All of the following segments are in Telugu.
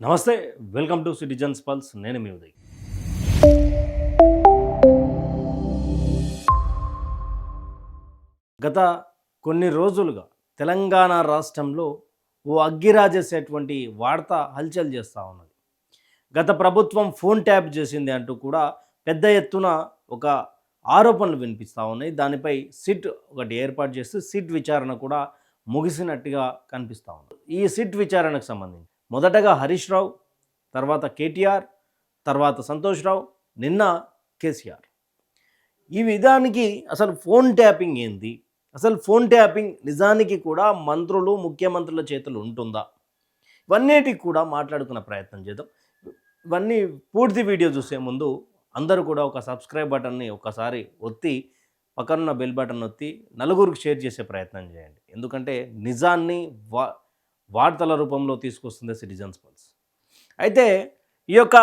నమస్తే. Welcome to citizens pulse. నేను మీ ఉదయ్. గత కొన్ని రోజులుగా తెలంగాణ రాష్ట్రంలో ఓ అగ్గిరాజేసేటువంటి వార్త హల్చల్ చేస్తూ ఉన్నది. గత ప్రభుత్వం ఫోన్ ట్యాప్ చేసింది అంటూ కూడా పెద్ద ఎత్తున ఒక ఆరోపణలు వినిపిస్తూ ఉన్నాయి. దానిపై సిట్ ఒకటి ఏర్పాటు చేస్తూ సిట్ విచారణ కూడా ముగిసినట్టుగా కనిపిస్తూ ఉంది. ఈ సిట్ విచారణకు సంబంధించి మొదటగా హరీష్ రావు, తర్వాత కేటీఆర్, తర్వాత సంతోష్ రావు, నిన్న కేసీఆర్. ఈ విధానికి అసలు ఫోన్ ట్యాపింగ్ ఏంది, అసలు ఫోన్ ట్యాపింగ్ నిజానికి కూడా మంత్రులు ముఖ్యమంత్రుల చేతులు ఉంటుందా, ఇవన్నిటికి కూడా మాట్లాడుకున్న ప్రయత్నం చేద్దాం. ఇవన్నీ పూర్తి వీడియో చూసే ముందు అందరూ కూడా ఒక సబ్స్క్రైబ్ బటన్ని ఒకసారి ఒత్తి పక్కనున్న బెల్ బటన్ ఒత్తి నలుగురికి షేర్ చేసే ప్రయత్నం చేయండి. ఎందుకంటే నిజాన్ని వార్తల రూపంలో తీసుకొస్తుంది సిటిజన్స్ పల్స్. అయితే ఈ యొక్క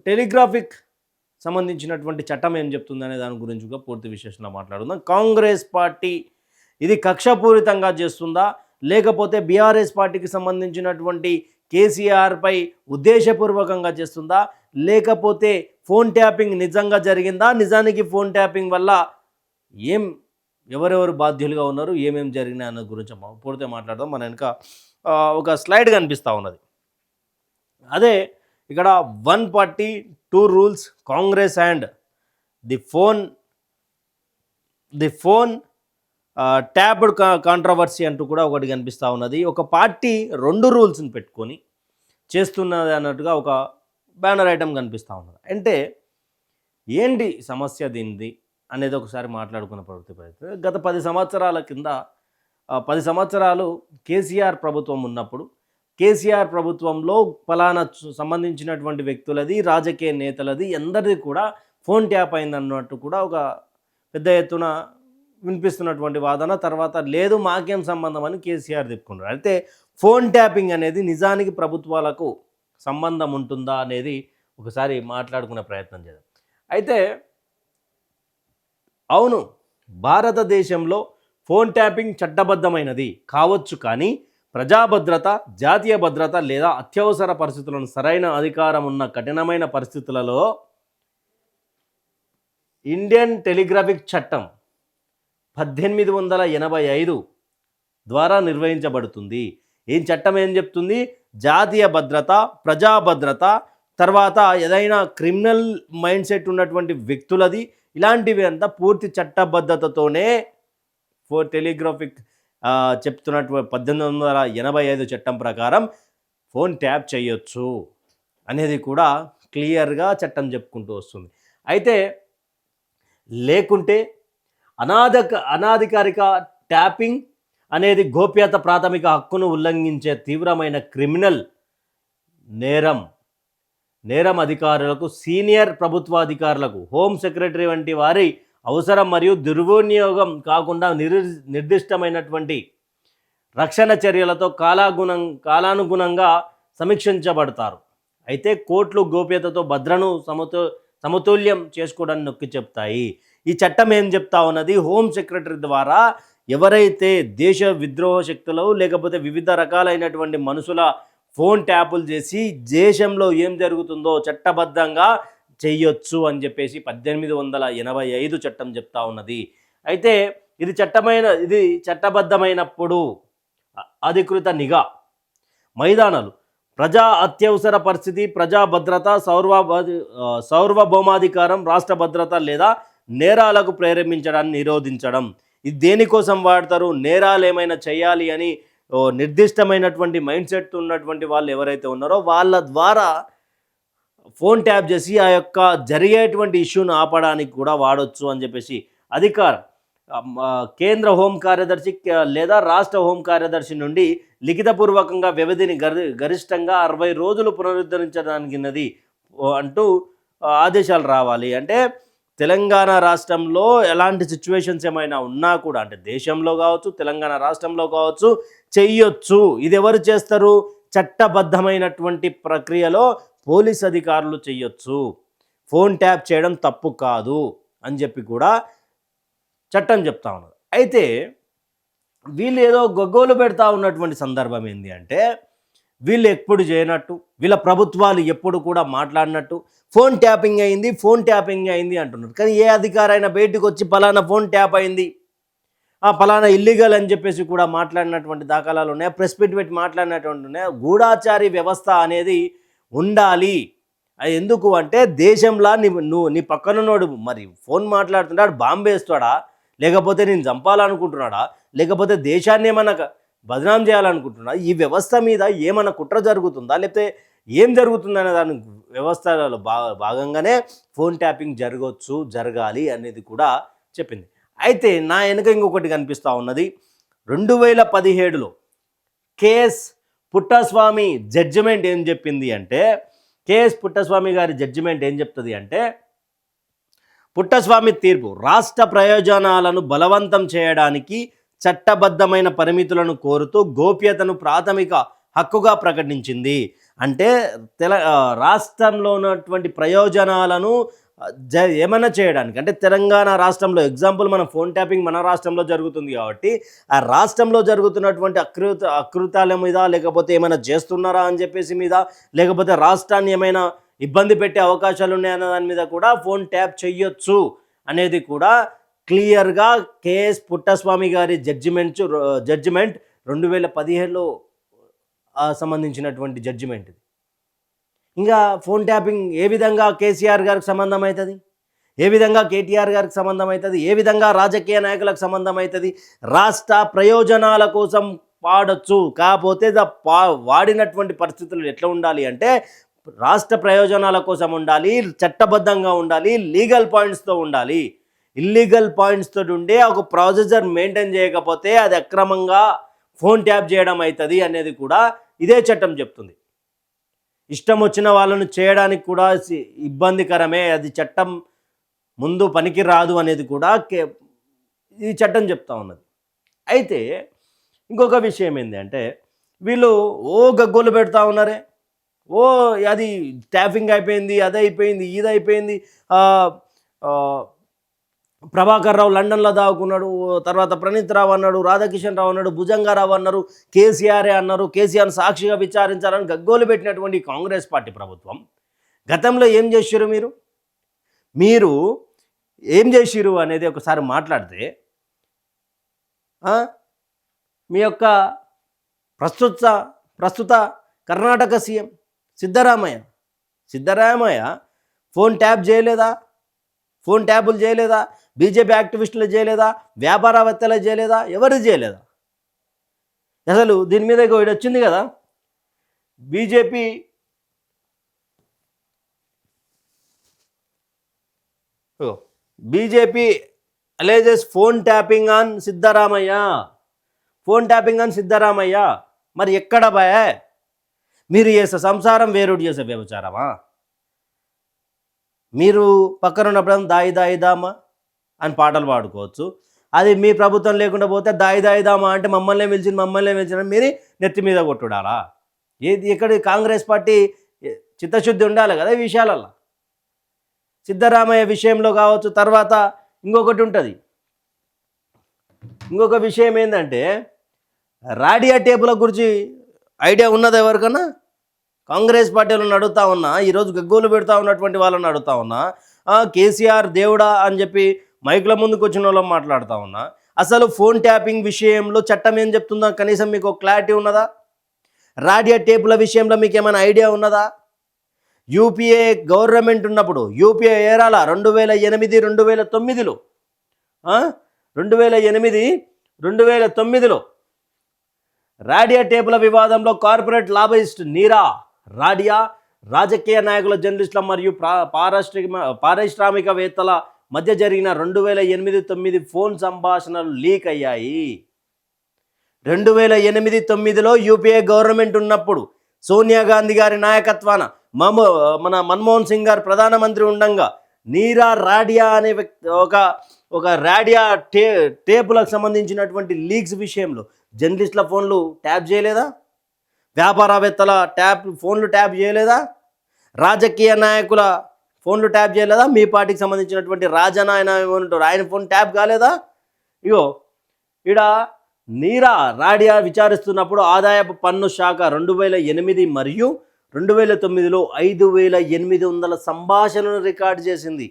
టెలిగ్రాఫిక్ సంబంధించినటువంటి చట్టం ఏం చెప్తుంది అనే దాని గురించి కూడా పూర్తి విశ్లేషణ మాట్లాడుకుందాం. కాంగ్రెస్ పార్టీ ఇది కక్షపూరితంగా చేస్తుందా, లేకపోతే బీఆర్ఎస్ పార్టీకి సంబంధించినటువంటి కేసీఆర్పై ఉద్దేశపూర్వకంగా చేస్తుందా, లేకపోతే ఫోన్ ట్యాపింగ్ నిజంగా జరిగిందా, నిజానికి ఫోన్ ట్యాపింగ్ వల్ల ఎవరెవరు బాధ్యులుగా ఉన్నారు, ఏమేమి జరిగినాయి అన్న గురించి పూర్తిగా మాట్లాడదాం. మన వెనుక ఒక స్లైడ్ కనిపిస్తూ ఉన్నది. అదే ఇక్కడ 1 party 2 rules Congress and the phone tapped controversy అంటూ కూడా ఒకటి కనిపిస్తూ ఉన్నది. ఒక పార్టీ 2 రూల్స్ని పెట్టుకొని చేస్తున్నది అన్నట్టుగా ఒక బ్యానర్ ఐటమ్ కనిపిస్తూ ఉన్నది. అంటే ఏంటి సమస్య దీనిది అనేది ఒకసారి మాట్లాడుకున్న ప్రయత్నం. గత 10 సంవత్సరాల కింద 10 సంవత్సరాలు కేసీఆర్ ప్రభుత్వం ఉన్నప్పుడు కేసీఆర్ ప్రభుత్వంలో ఫలానా సంబంధించినటువంటి వ్యక్తులది, రాజకీయ నేతలది, అందరిది కూడా ఫోన్ ట్యాప్ అయిందన్నట్టు కూడా ఒక పెద్ద ఎత్తున వినిపిస్తున్నటువంటి వాదన. తర్వాత లేదు మాకేం సంబంధం అని కేసీఆర్ చెప్పుకున్నారు. అయితే ఫోన్ ట్యాపింగ్ అనేది నిజానికి ప్రభుత్వాలకు సంబంధం ఉంటుందా అనేది ఒకసారి మాట్లాడుకునే ప్రయత్నం చేద్దాం. అయితే అవును, భారతదేశంలో ఫోన్ ట్యాపింగ్ చట్టబద్ధమైనది కావచ్చు, కానీ ప్రజాభద్రత, జాతీయ భద్రత లేదా అత్యవసర పరిస్థితులను సరైన అధికారం ఉన్న కఠినమైన పరిస్థితులలో ఇండియన్ టెలిగ్రాఫిక్ చట్టం 1885 ద్వారా నిర్వహించబడుతుంది. ఈ చట్టం ఏం చెప్తుంది? జాతీయ భద్రత, ప్రజాభద్రత, తర్వాత ఏదైనా క్రిమినల్ మైండ్ సెట్ ఉన్నటువంటి వ్యక్తులది, ఇలాంటివి అంతా పూర్తి చట్టబద్ధతతోనే టెలిగ్రాఫిక్ చెప్తున్నట్టు 1885 చట్టం ప్రకారం ఫోన్ ట్యాప్ చేయొచ్చు అనేది కూడా క్లియర్గా చట్టం చెప్పుకుంటూ వస్తుంది. అయితే లేకుంటే అనాధికారిక ట్యాపింగ్ అనేది గోప్యత ప్రాథమిక హక్కును ఉల్లంఘించే తీవ్రమైన క్రిమినల్ నేరం అధికారులకు, సీనియర్ ప్రభుత్వాధికారులకు, హోమ్ సెక్రటరీ వంటి వారి అవసరం మరియు దుర్వినియోగం కాకుండా నిర్దిష్టమైనటువంటి రక్షణ చర్యలతో కాలానుగుణంగా సమీక్షించబడతారు. అయితే కోర్టులు గోప్యతతో భద్రను సమతుల్యం చేసుకోవడానికి నొక్కి చెప్తాయి. ఈ చట్టం ఏం చెప్తా ఉన్నది? హోమ్ సెక్రటరీ ద్వారా ఎవరైతే దేశ విద్రోహ శక్తులు లేకపోతే వివిధ రకాలైనటువంటి మనుషుల ఫోన్ ట్యాపులు చేసి దేశంలో ఏం జరుగుతుందో చట్టబద్ధంగా చెయ్యొచ్చు అని చెప్పేసి 1885 చట్టం చెప్తా ఉన్నది. అయితే ఇది చట్టబద్ధమైనప్పుడు అధికృత నిఘా మైదానాలు, ప్రజా అత్యవసర పరిస్థితి, ప్రజా భద్రత, సార్వభౌమాధికారం, రాష్ట్ర భద్రత లేదా నేరాలకు ప్రేరేపించడాన్ని నిరోధించడం. ఇది దేనికోసం వాడతారు? నేరాలు ఏమైనా చేయాలి అని నిర్దిష్టమైనటువంటి మైండ్ సెట్ ఉన్నటువంటి వాళ్ళు ఎవరైతే ఉన్నారో వాళ్ళ ద్వారా ఫోన్ ట్యాప్ చేసి ఆ యొక్క జరిగేటువంటి ఇష్యూను ఆపడానికి కూడా వాడొచ్చు అని చెప్పేసి అధికారం కేంద్ర హోం కార్యదర్శి లేదా రాష్ట్ర హోం కార్యదర్శి నుండి లిఖితపూర్వకంగా వ్యవధిని గరిష్టంగా 60 రోజులు పునరుద్ధరించడానికిన్నది అంటూ ఆదేశాలు రావాలి. అంటే తెలంగాణ రాష్ట్రంలో ఎలాంటి సిచ్యువేషన్స్ ఏమైనా ఉన్నా కూడా, అంటే దేశంలో కావచ్చు, తెలంగాణ రాష్ట్రంలో కావచ్చు, చెయ్యొచ్చు. ఇది ఎవరు చేస్తారు? చట్టబద్ధమైనటువంటి ప్రక్రియలో పోలీస్ అధికారులు చెయ్యొచ్చు. ఫోన్ ట్యాప్ చేయడం తప్పు కాదు అని చెప్పి కూడా చట్టం చెప్తా ఉన్నది. అయితే వీళ్ళు ఏదో గొగ్గోలు పెడతా ఉన్నటువంటి సందర్భం ఏంటి అంటే, వీళ్ళు ఎప్పుడు చేయనట్టు, వీళ్ళ ప్రభుత్వాలు ఎప్పుడు కూడా మాట్లాడినట్టు ఫోన్ ట్యాపింగ్ అయింది, ఫోన్ ట్యాపింగ్ అయింది అంటున్నారు. కానీ ఏ అధికారైనా బయటకు వచ్చి పలానా ఫోన్ ట్యాప్ అయింది, పలానా ఇల్లీగల్ అని చెప్పేసి కూడా మాట్లాడినటువంటి దాఖలాలు ఉన్నాయి, ప్రెస్ మీట్ పెట్టి మాట్లాడినటువంటి ఉన్నాయి. గూఢాచారి వ్యవస్థ అనేది ఉండాలి. అది ఎందుకు అంటే దేశంలో నీ పక్కనున్నోడు మరి ఫోన్ మాట్లాడుతున్నాడు, బాంబు వేస్తాడా, లేకపోతే నేను చంపాలనుకుంటున్నాడా, లేకపోతే దేశాన్ని ఏమన్నా బదనాం చేయాలనుకుంటున్నాడా, ఈ వ్యవస్థ మీద ఏమన్నా కుట్ర జరుగుతుందా, లేకపోతే ఏం జరుగుతుందనే దాని వ్యవస్థలో భాగంగానే ఫోన్ ట్యాపింగ్ జరగాలి అనేది కూడా చెప్పింది. అయితే నా వెనుక ఇంకొకటి కనిపిస్తూ ఉన్నది. 2017లో కేఎస్ పుట్టస్వామి జడ్జిమెంట్ ఏం చెప్పింది అంటే, కేఎస్ పుట్టస్వామి గారి జడ్జిమెంట్ ఏం చెప్తుంది అంటే, పుట్టస్వామి తీర్పు రాష్ట్ర ప్రయోజనాలను బలవంతం చేయడానికి చట్టబద్ధమైన పరిమితులను కోరుతూ గోప్యతను ప్రాథమిక హక్కుగా ప్రకటించింది. అంటే రాష్ట్రంలో ఉన్నటువంటి ప్రయోజనాలను ఏమైనా చేయడానికి, అంటే తెలంగాణ రాష్ట్రంలో ఎగ్జాంపుల్ మనం ఫోన్ ట్యాపింగ్ మన రాష్ట్రంలో జరుగుతుంది కాబట్టి ఆ రాష్ట్రంలో జరుగుతున్నటువంటి అకృతాల మీద, లేకపోతే ఏమైనా చేస్తున్నారా అని చెప్పేసి మీద, లేకపోతే రాష్ట్రాన్ని ఏమైనా ఇబ్బంది పెట్టే అవకాశాలు ఉన్నాయన్న దాని మీద కూడా ఫోన్ ట్యాప్ చెయ్యొచ్చు అనేది కూడా క్లియర్గా కేఎస్ పుట్టస్వామి గారి జడ్జిమెంట్ 2017లో సంబంధించినటువంటి జడ్జిమెంట్ ఇది. ఇంకా ఫోన్ ట్యాపింగ్ ఏ విధంగా కేసీఆర్ గారికి సంబంధం అవుతుంది, ఏ విధంగా కేటీఆర్ గారికి సంబంధం అవుతుంది, ఏ విధంగా రాజకీయ నాయకులకు సంబంధం అవుతుంది? రాష్ట్ర ప్రయోజనాల కోసం వాడచ్చు, కాకపోతే వాడినటువంటి పరిస్థితులు ఎట్లా ఉండాలి అంటే రాష్ట్ర ప్రయోజనాల కోసం ఉండాలి, చట్టబద్ధంగా ఉండాలి, లీగల్ పాయింట్స్తో ఉండాలి. ఇల్లీగల్ పాయింట్స్తో ఉండే ఒక ప్రాసెసర్ మెయింటైన్ చేయకపోతే అది అక్రమంగా ఫోన్ ట్యాప్ చేయడం అవుతుంది అనేది కూడా ఇదే చట్టం చెప్తుంది. ఇష్టం వచ్చిన వాళ్ళను చేయడానికి కూడా ఇబ్బందికరమే, అది చట్టం ముందు పనికి రాదు అనేది కూడా ఈ చట్టం చెప్తా ఉన్నది. అయితే ఇంకొక విషయం ఏంటి అంటే, వీళ్ళు గగ్గోలు పెడతా ఉన్నారే, అది ట్యాపింగ్ అయిపోయింది, అది అయిపోయింది, ఇది అయిపోయింది, ప్రభాకర్ రావు లండన్లో దాక్కున్నాడు, తర్వాత ప్రణీత్ రావు అన్నాడు, రాధాకిషన్ రావు అన్నాడు, భుజంగారావు అన్నారు, కేసీఆరే అన్నారు, కేసీఆర్ సాక్షిగా విచారించాలని గగ్గోలు పెట్టినటువంటి కాంగ్రెస్ పార్టీ ప్రభుత్వం గతంలో ఏం చేసిరు, మీరు ఏం చేసిరు అనేది ఒకసారి మాట్లాడితే, మీ యొక్క ప్రస్తుత Karnataka CM Siddaramaiah phone tap చేయలేదా, ఫోన్ ట్యాపులు చేయలేదా, బీజేపీ యాక్టివిస్టులు చేయలేదా, వ్యాపారవేత్తలు చేయలేదా, ఎవరు చేయలేదా? అసలు దీని మీద ఇది వచ్చింది కదా, BJP alleges phone tapping on Siddaramaiah. మరి ఎక్కడ బాయ్ మీరు చేసే సంసారం వేరుడు చేసే వ్యభిచారమా? మీరు పక్కన ఉన్నప్పుడు దాయి దామా అని పాటలు పాడుకోవచ్చు, అది మీ ప్రభుత్వం లేకుండా పోతే దాయి దామా అంటే మమ్మల్ని పిలిచిన మీరు నెత్తి మీద కొట్టుడాలా? ఇక్కడ కాంగ్రెస్ పార్టీ చిత్తశుద్ధి ఉండాలి కదా ఈ విషయాలలో. సిద్ధరామయ్య విషయంలో కావచ్చు. తర్వాత ఇంకొక విషయం ఏంటంటే, రాడియా టేపుల గురించి ఐడియా ఉన్నది ఎవరికన్నా? కాంగ్రెస్ పార్టీలను అడుగుతా ఉన్నా, ఈరోజు గగ్గోలు పెడతా ఉన్నటువంటి వాళ్ళని అడుగుతా ఉన్నా, కేసీఆర్ దేవుడా అని చెప్పి మైకుల ముందుకు వచ్చిన వాళ్ళని మాట్లాడుతూ ఉన్నా. అసలు ఫోన్ ట్యాపింగ్ విషయంలో చట్టం ఏం చెప్తుందో కనీసం మీకు క్లారిటీ ఉన్నదా? రాడియో టేపుల విషయంలో మీకు ఏమైనా ఐడియా ఉన్నదా? యూపీఏ గవర్నమెంట్ ఉన్నప్పుడు, యూపీఏ ఏరాల 2008-2009లో రాడియో టేపుల వివాదంలో కార్పొరేట్ లాబయిస్ట్ నీరా రాడియా, రాజకీయ నాయకుల, జర్నలిస్టుల మరియు పారిశ్రామికవేత్తల మధ్య జరిగిన 2008-9 ఫోన్ సంభాషణలు లీక్ అయ్యాయి. 2008-9లో యూపీఏ గవర్నమెంట్ ఉన్నప్పుడు సోనియా గాంధీ గారి నాయకత్వాన మన మన్మోహన్ సింగ్ గారు ప్రధానమంత్రి ఉండగా నీరా రాడియా అనే వ్యక్తి ఒక రాడియా టేపులకు సంబంధించినటువంటి లీక్స్ విషయంలో జర్నలిస్టుల ఫోన్లు ట్యాప్ చేయలేదా? వ్యాపారవేత్తల ఫోన్లు ట్యాప్ చేయలేదా? రాజకీయ నాయకుల ఫోన్లు ట్యాప్ చేయలేదా? మీ పార్టీకి సంబంధించినటువంటి రాజన్న ఆయన ఫోన్ ట్యాప్ కాలేదా? ఇగో ఈడ నీరా రాడియా విచారిస్తున్నప్పుడు ఆదాయపు పన్ను శాఖ 2008 మరియు 2009లో 5,800 సంభాషణలు రికార్డు చేసింది.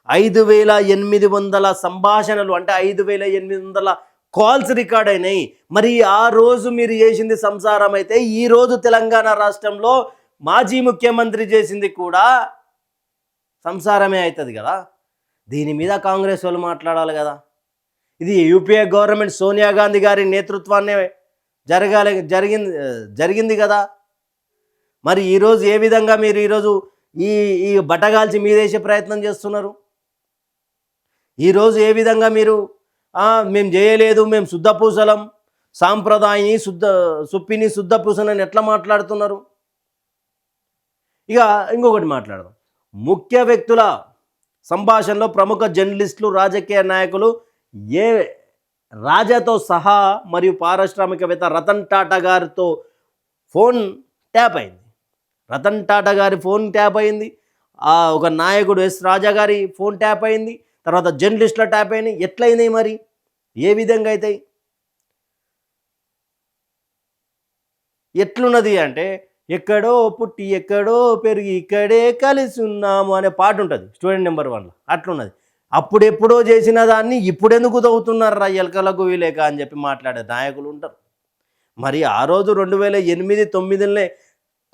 5,800 సంభాషణలు అంటే 5,800 కాల్స్ రికార్డ్ అయినాయి. మరి ఆ రోజు మీరు చేసింది సంసారం అయితే ఈరోజు తెలంగాణ రాష్ట్రంలో మాజీ ముఖ్యమంత్రి చేసింది కూడా సంసారమే అవుతుంది కదా. దీని మీద కాంగ్రెస్ వాళ్ళు మాట్లాడాలి కదా. ఇది యూపీఏ గవర్నమెంట్ సోనియా గాంధీ గారి నేతృత్వాన్నే జరిగింది కదా. మరి ఈరోజు ఏ విధంగా మీరు ఈరోజు ఈ ఈ బట్టగాల్చి మీదేసే ప్రయత్నం చేస్తున్నారు? ఈరోజు ఏ విధంగా మీరు మేము చేయలేదు, మేము శుద్ధపూసలం, సాంప్రదాయని సుప్పిని శుద్ధపూసలని ఎట్లా మాట్లాడుతున్నారు? ఇక ఇంకొకటి మాట్లాడదాం. ముఖ్య వ్యక్తుల సంభాషణలో ప్రముఖ జర్నలిస్టులు, రాజకీయ నాయకులు రాజాతో సహా మరియు పారిశ్రామికవేత్త రతన్ టాటా గారితో ఫోన్ ట్యాప్ అయింది. రతన్ టాటా గారి ఫోన్ ట్యాప్ అయింది. ఒక నాయకుడు ఎస్ రాజా గారి ఫోన్ ట్యాప్ అయింది. తర్వాత జర్నలిస్టుల ట్యాప్ అయినాయి. ఎట్లయినాయి మరి? ఏ విధంగా అవుతాయి? ఎట్లున్నది అంటే ఎక్కడో పుట్టి ఎక్కడో పెరిగి ఇక్కడే కలిసి ఉన్నాము అనే పాట ఉంటుంది స్టూడెంట్ నెంబర్ 1లో. అట్లున్నది. అప్పుడెప్పుడో చేసిన దాన్ని ఇప్పుడెందుకు తవ్వుతున్నారు రా ఎలకలకు వీలేక అని చెప్పి మాట్లాడే నాయకులు ఉంటారు. మరి ఆ రోజు 2008-9లోనే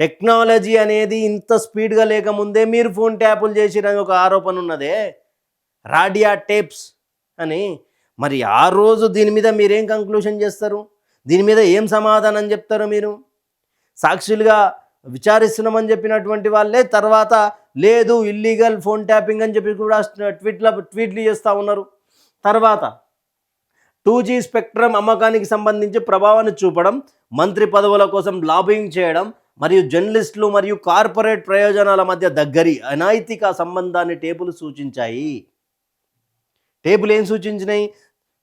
టెక్నాలజీ అనేది ఇంత స్పీడ్గా లేకముందే మీరు ఫోన్ ట్యాపులు చేసిరని ఒక ఆరోపణ ఉన్నదే, రాడియా టేప్స్ అని. మరి ఆ రోజు దీని మీద మీరేం కంక్లూషన్ చేస్తారు? దీని మీద ఏం సమాధానం చెప్తారు? మీరు సాక్షులుగా విచారిస్తున్నామని చెప్పినటువంటి వాళ్ళే తర్వాత లేదు ఇల్లీగల్ ఫోన్ ట్యాపింగ్ అని చెప్పి కూడా ట్వీట్లు చేస్తూ ఉన్నారు. తర్వాత 2G స్పెక్ట్రమ్ అమ్మకానికి సంబంధించి ప్రభావాన్ని చూపడం, మంత్రి పదవుల కోసం లాబింగ్ చేయడం మరియు జర్నలిస్టులు మరియు కార్పొరేట్ ప్రయోజనాల మధ్య దగ్గరి అనైతిక సంబంధాన్ని టేపులు సూచించాయి. టేపులు ఏం సూచించినాయి?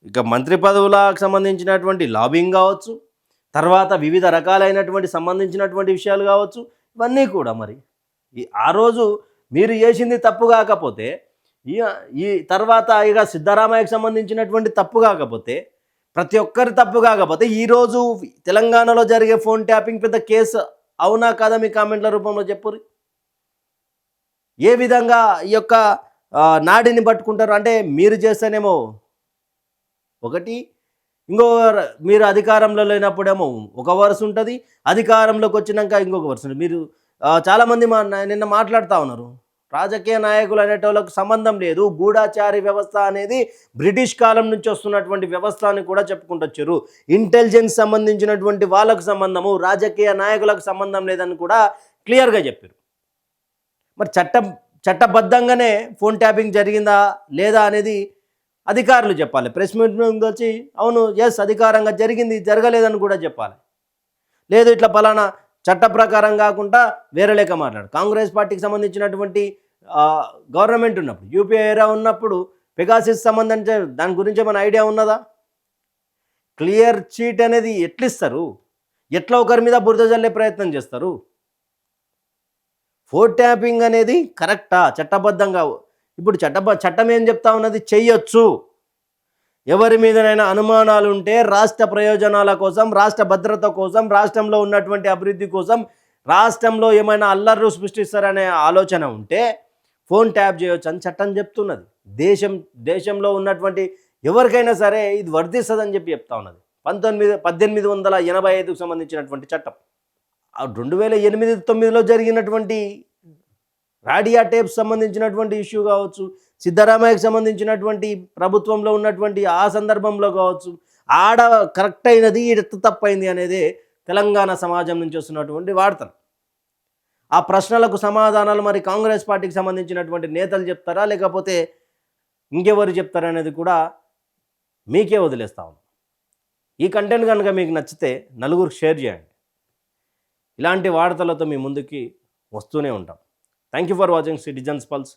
ఇక మంత్రి పదవులకు సంబంధించినటువంటి లాబింగ్ కావచ్చు, తర్వాత వివిధ రకాలైనటువంటి సంబంధించినటువంటి విషయాలు కావచ్చు, ఇవన్నీ కూడా మరి ఆ రోజు మీరు చేసింది తప్పు కాకపోతే ఈ తర్వాత ఇక సిద్ధరామయ్యకు సంబంధించినటువంటి తప్పు కాకపోతే, ప్రతి ఒక్కరి తప్పు కాకపోతే ఈరోజు తెలంగాణలో జరిగే ఫోన్ ట్యాపింగ్ పెద్ద కేసు అవునా కాదా? మీ కామెంట్ల రూపంలో చెప్పుర్రి. ఏ విధంగా ఈ యొక్క నాడిని పట్టుకుంటారు అంటే మీరు చేస్తేనేమో ఒకటి, ఇంకో మీరు అధికారంలో లేనప్పుడేమో ఒక వరుస ఉంటుంది, అధికారంలోకి వచ్చినాక ఇంకొక వరుస ఉంటుంది. మీరు చాలామంది నిన్న మాట్లాడుతూ ఉన్నారు, రాజకీయ నాయకులు అనేటోళ్ళకు సంబంధం లేదు, గూఢాచారి వ్యవస్థ అనేది బ్రిటిష్ కాలం నుంచి వస్తున్నటువంటి వ్యవస్థ అని కూడా చెప్పుకుంటూ వచ్చారు. ఇంటెలిజెన్స్ సంబంధించినటువంటి వాళ్ళకు సంబంధము, రాజకీయ నాయకులకు సంబంధం లేదని కూడా క్లియర్గా చెప్పారు. మరి చట్టబద్ధంగానే ఫోన్ ట్యాపింగ్ జరిగిందా లేదా అనేది అధికారులు చెప్పాలి. ప్రెస్ మీట్ వచ్చి అవును ఎస్ అధికారంగా జరిగింది, జరగలేదని కూడా చెప్పాలి. లేదు ఇట్లా పలానా చట్ట ప్రకారం కాకుండా వేరే లేక మాట్లాడు. కాంగ్రెస్ పార్టీకి సంబంధించినటువంటి గవర్నమెంట్ ఉన్నప్పుడు, యూపీఏ ఏరా ఉన్నప్పుడు పెగాసిస్ సంబంధించి దాని గురించి ఏమైనా ఐడియా ఉన్నదా? క్లియర్ చీట్ అనేది ఎట్లిస్తారు? ఎట్లా ఒకరి మీద బురద జల్లే ప్రయత్నం చేస్తారు? ఫోన్ ట్యాపింగ్ అనేది కరెక్టా? చట్టబద్ధంగా ఇప్పుడు చట్టం ఏం చెప్తా ఉన్నది? చెయ్యొచ్చు. ఎవరి మీదనైనా అనుమానాలు ఉంటే రాష్ట్ర ప్రయోజనాల కోసం, రాష్ట్ర భద్రత కోసం, రాష్ట్రంలో ఉన్నటువంటి అభివృద్ధి కోసం, రాష్ట్రంలో ఏమైనా అల్లర్లు సృష్టిస్తారనే ఆలోచన ఉంటే ఫోన్ ట్యాప్ చేయొచ్చు అని చట్టం చెప్తున్నది. దేశంలో ఉన్నటువంటి ఎవరికైనా సరే ఇది వర్తిస్తుందని చెప్పి చెప్తా ఉన్నది. 1885కు సంబంధించినటువంటి చట్టం. 2008-9లో జరిగినటువంటి రాడియా టేప్స్ సంబంధించినటువంటి ఇష్యూ కావచ్చు, సిద్ధరామయ్యకు సంబంధించినటువంటి ప్రభుత్వంలో ఉన్నటువంటి ఆ సందర్భంలో కావచ్చు, ఆడ కరెక్ట్ అయినది ఎట్ట తప్పైంది అనేది తెలంగాణ సమాజం నుంచి వస్తున్నటువంటి వార్తలు. ఆ ప్రశ్నలకు సమాధానాలు మరి కాంగ్రెస్ పార్టీకి సంబంధించినటువంటి నేతలు చెప్తారా లేకపోతే ఇంకెవరు చెప్తారా అనేది కూడా మీకే వదిలేస్తా ఉన్నాం. ఈ కంటెంట్ కనుక మీకు నచ్చితే నలుగురికి షేర్ చేయండి. ఇలాంటి వార్తలతో మీ ముందుకి వస్తూనే ఉంటాం. Thank you for watching citizens pulse.